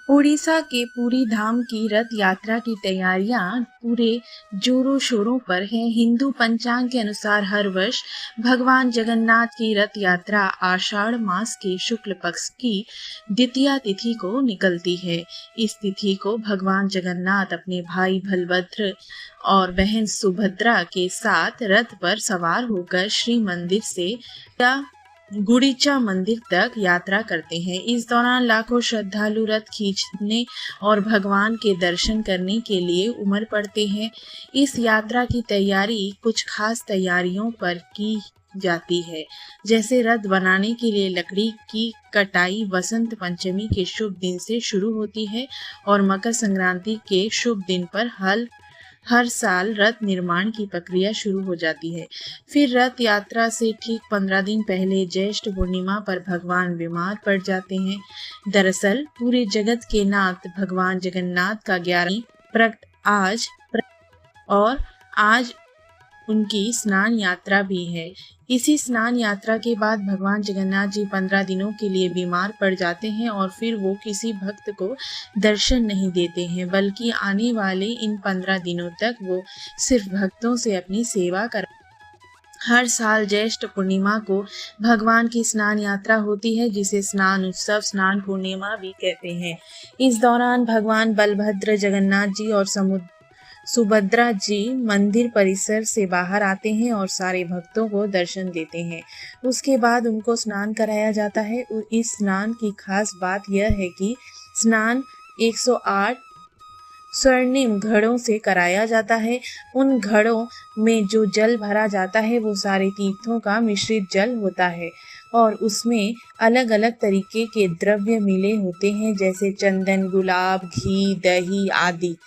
ओडिशा के पुरी धाम की रथ यात्रा की तैयारियां पूरे जोरों शोरों पर हैं। हिंदू पंचांग के अनुसार हर वर्ष भगवान जगन्नाथ की रथ यात्रा आषाढ़ मास के शुक्ल पक्ष की द्वितीया तिथि को निकलती है। इस तिथि को भगवान जगन्नाथ अपने भाई बलभद्र और बहन सुभद्रा के साथ रथ पर सवार होकर श्री मंदिर से गुड़ीचा मंदिर तक यात्रा करते हैं। इस दौरान लाखों श्रद्धालु रथ खींचने और भगवान के दर्शन करने के लिए उमड़ पड़ते हैं। इस यात्रा की तैयारी कुछ खास तैयारियों पर की जाती है, जैसे रथ बनाने के लिए लकड़ी की कटाई वसंत पंचमी के शुभ दिन से शुरू होती है और मकर संक्रांति के शुभ दिन पर हर साल रथ निर्माण की प्रक्रिया शुरू हो जाती है। फिर रथ यात्रा से ठीक 15 दिन पहले ज्येष्ठ पूर्णिमा पर भगवान बीमार पड़ जाते हैं। दरअसल पूरे जगत के नाथ भगवान जगन्नाथ का 11वीं प्रकट आज उनकी स्नान यात्रा भी है। इसी स्नान यात्रा के बाद भगवान जगन्नाथ जी 15 दिनों के लिए बीमार पड़ जाते हैं और फिर वो किसी भक्त को दर्शन नहीं देते हैं, बल्कि आने वाले इन 15 दिनों तक वो सिर्फ भक्तों से अपनी सेवा कर। हर साल ज्येष्ठ पूर्णिमा को भगवान की स्नान यात्रा होती है, जिसे स्नान उत्सव स्नान पूर्णिमा भी कहते हैं। इस दौरान भगवान बलभद्र जगन्नाथ जी और सुभद्रा जी मंदिर परिसर से बाहर आते हैं और सारे भक्तों को दर्शन देते हैं। उसके बाद उनको स्नान कराया जाता है। इस स्नान की खास बात यह है कि स्नान 108 स्वर्णिम घड़ों से कराया जाता है। उन घड़ों में जो जल भरा जाता है वो सारे तीर्थों का मिश्रित जल होता है और उसमें अलग अलग तरीके के द्रव्य मिले होते हैं, जैसे चंदन, गुलाब, घी, दही आदि।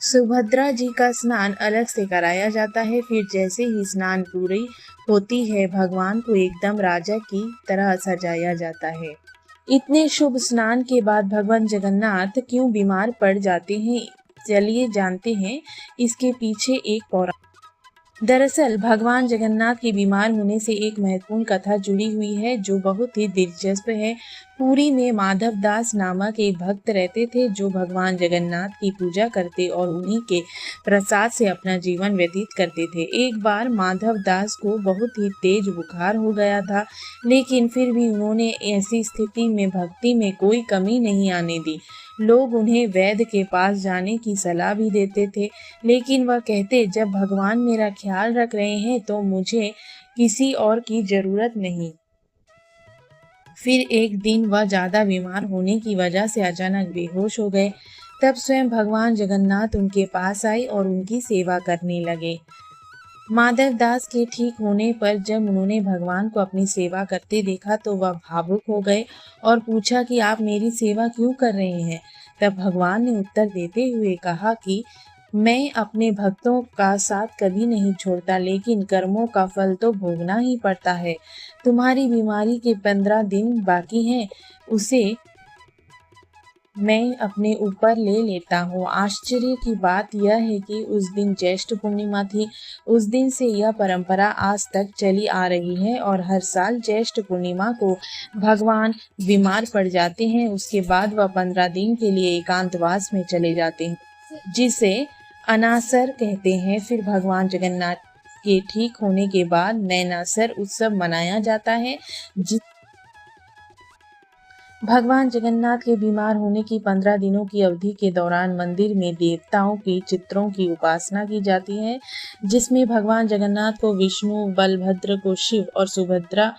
सुभद्रा जी का स्नान अलग से कराया जाता है। फिर जैसे ही स्नान पूरी होती है, भगवान को एकदम राजा की तरह सजाया जाता है। इतने शुभ स्नान के बाद भगवान जगन्नाथ क्यों बीमार पड़ जाते हैं, चलिए जानते हैं इसके पीछे एक पौराणिक। दरअसल भगवान जगन्नाथ के बीमार होने से एक महत्वपूर्ण कथा जुड़ी हुई है जो बहुत ही दिलचस्प है। पुरी में माधव दास नामक एक भक्त रहते थे जो भगवान जगन्नाथ की पूजा करते और उन्हीं के प्रसाद से अपना जीवन व्यतीत करते थे। एक बार माधव दास को बहुत ही तेज बुखार हो गया था, लेकिन फिर भी उन्होंने ऐसी स्थिति में भक्ति में कोई कमी नहीं आने दी। लोग उन्हें वैद्य के पास जाने की सलाह भी देते थे, लेकिन वह कहते, जब भगवान मेरा ख्याल रख रहे हैं तो मुझे किसी और की जरूरत नहीं। फिर एक दिन वह ज्यादा बीमार होने की वजह से अचानक बेहोश हो गए। तब स्वयं भगवान जगन्नाथ उनके पास आए और उनकी सेवा करने लगे। माधव दास के ठीक होने पर जब उन्होंने भगवान को अपनी सेवा करते देखा तो वह भावुक हो गए और पूछा कि आप मेरी सेवा क्यों कर रहे हैं। तब भगवान ने उत्तर देते हुए कहा कि मैं अपने भक्तों का साथ कभी नहीं छोड़ता, लेकिन कर्मों का फल तो भोगना ही पड़ता है। तुम्हारी बीमारी के 15 दिन बाकी हैं, उसे मैं अपने ऊपर ले लेता हूँ। आश्चर्य की बात यह है कि उस दिन ज्येष्ठ पूर्णिमा थी। उस दिन से यह परंपरा आज तक चली आ रही है और हर साल ज्येष्ठ पूर्णिमा को भगवान बीमार पड़ जाते हैं। उसके बाद वह 15 दिन के लिए एकांतवास में चले जाते हैं, जिसे अनासर कहते हैं। फिर भगवान जगन्नाथ के ठीक होने के बाद नैनासर उत्सव मनाया जाता है। भगवान जगन्नाथ के बीमार होने की 15 दिनों की अवधि के दौरान मंदिर में देवताओं के चित्रों की उपासना की जाती है, जिसमें भगवान जगन्नाथ को विष्णु, बलभद्र को शिव और सुभद्रा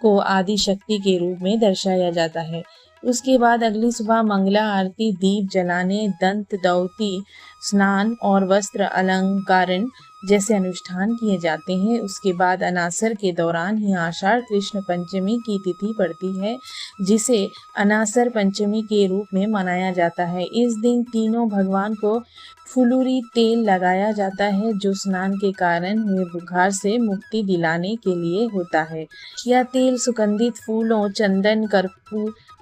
को आदि शक्ति के रूप में दर्शाया जाता है। उसके बाद अगली सुबह मंगला आरती, दीप जलाने, दंत दौती, स्नान और वस्त्र अलंकरण जैसे अनुष्ठान किए जाते हैं। उसके बाद अनासर के दौरान ही आषाढ़ कृष्ण पंचमी की तिथि पड़ती है, जिसे अनासर पंचमी के रूप में मनाया जाता है। इस दिन तीनों भगवान को फुलूरी तेल लगाया जाता है, जो स्नान के कारण हुए बुखार से मुक्ति दिलाने के लिए होता है। यह तेल सुगंधित फूलों, चंदन,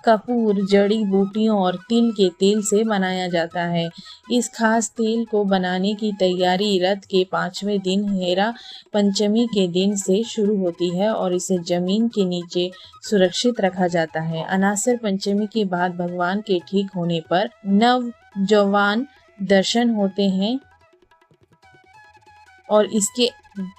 कपूर, जड़ी बूटियों और तिल के तेल से बनाया जाता है। इस खास तेल को बनाने की तैयारी रथ के 5वें दिन हेरा पंचमी के दिन से शुरू होती है और इसे जमीन के नीचे सुरक्षित रखा जाता है। अनासर पंचमी के बाद भगवान के ठीक होने पर नवजवान दर्शन होते हैं और इसके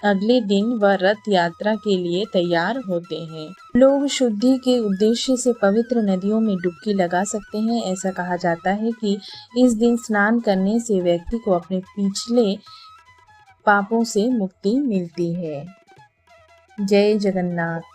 अगले दिन वह रथ यात्रा के लिए तैयार होते हैं। लोग शुद्धि के उद्देश्य से पवित्र नदियों में डुबकी लगा सकते हैं। ऐसा कहा जाता है कि इस दिन स्नान करने से व्यक्ति को अपने पिछले पापों से मुक्ति मिलती है। जय जगन्नाथ।